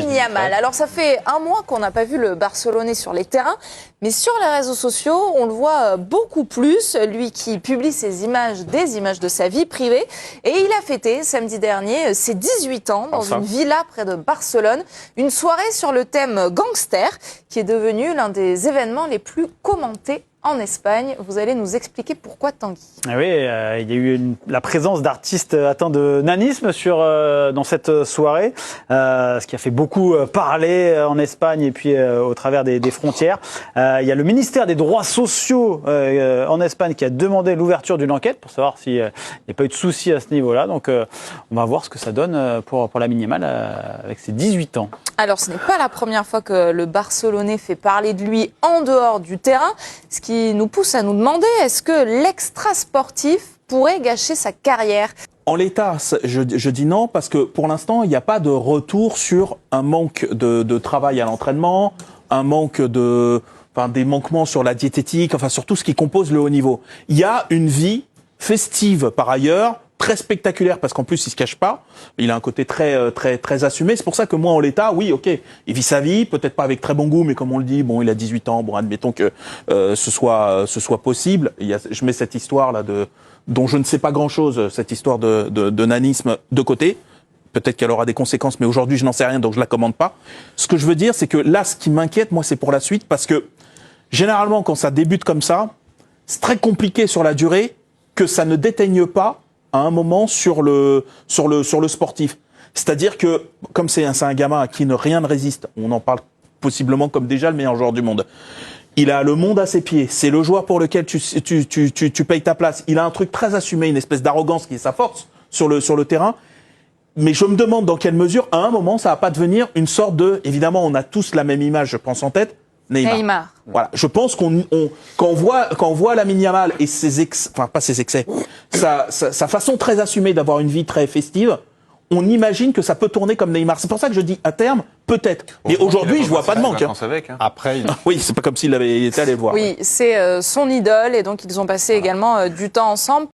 Lamine Yamal. Alors ça fait un mois qu'on n'a pas vu le Barcelonais sur les terrains, mais sur les réseaux sociaux, on le voit beaucoup plus, lui qui publie des images de sa vie privée. Et il a fêté samedi dernier ses 18 ans dans une villa près de Barcelone, une soirée sur le thème gangster qui est devenu l'un des événements les plus commentés en Espagne. Vous allez nous expliquer pourquoi, Tanguy. Oui, il y a eu la présence d'artistes atteints de nanisme dans cette soirée, ce qui a fait beaucoup parler en Espagne et puis au travers des frontières. Il y a le ministère des droits sociaux en Espagne qui a demandé l'ouverture d'une enquête pour savoir s'il n'y a pas eu de soucis à ce niveau-là. Donc on va voir ce que ça donne pour Lamine Yamal avec ses 18 ans. Alors ce n'est pas la première fois que le Barcelonais fait parler de lui en dehors du terrain, ce qui nous pousse à nous demander, est-ce que l'extra-sportif pourrait gâcher sa carrière ? En l'état, je dis non, parce que pour l'instant, il n'y a pas de retour sur un manque de travail à l'entraînement, un manque des manquements sur la diététique, enfin sur tout ce qui compose le haut niveau. Il y a une vie festive par ailleurs, très spectaculaire, parce qu'en plus il se cache pas, il a un côté très assumé. C'est pour ça que moi en l'état, oui, ok, il vit sa vie, peut-être pas avec très bon goût, mais comme on le dit, bon, il a 18 ans, bon, admettons que ce soit possible. Je mets cette histoire là dont je ne sais pas grand-chose, cette histoire de nanisme de côté. Peut-être qu'elle aura des conséquences, mais aujourd'hui je n'en sais rien, donc je la commande pas. Ce que je veux dire, c'est que là, ce qui m'inquiète, moi, c'est pour la suite, parce que généralement, quand ça débute comme ça, c'est très compliqué sur la durée que ça ne déteigne pas à un moment sur le sportif. C'est-à-dire que, comme c'est un gamin à qui rien ne résiste, on en parle possiblement comme déjà le meilleur joueur du monde. Il a le monde à ses pieds, c'est le joueur pour lequel tu payes ta place. Il a un truc très assumé, une espèce d'arrogance qui est sa force sur le terrain. Mais je me demande dans quelle mesure, à un moment, ça va pas devenir une sorte de... Évidemment, on a tous la même image, je pense, en tête. Neymar. Voilà. Je pense quand on voit Lamine Yamal et pas ses excès, sa façon très assumée d'avoir une vie très festive, on imagine que ça peut tourner comme Neymar. C'est pour ça que je dis à terme, peut-être. Mais aujourd'hui, je vois pas de manque. Après, oui, c'est pas comme s'il avait été allé le voir. Oui, c'est son idole et donc ils ont passé également du temps ensemble.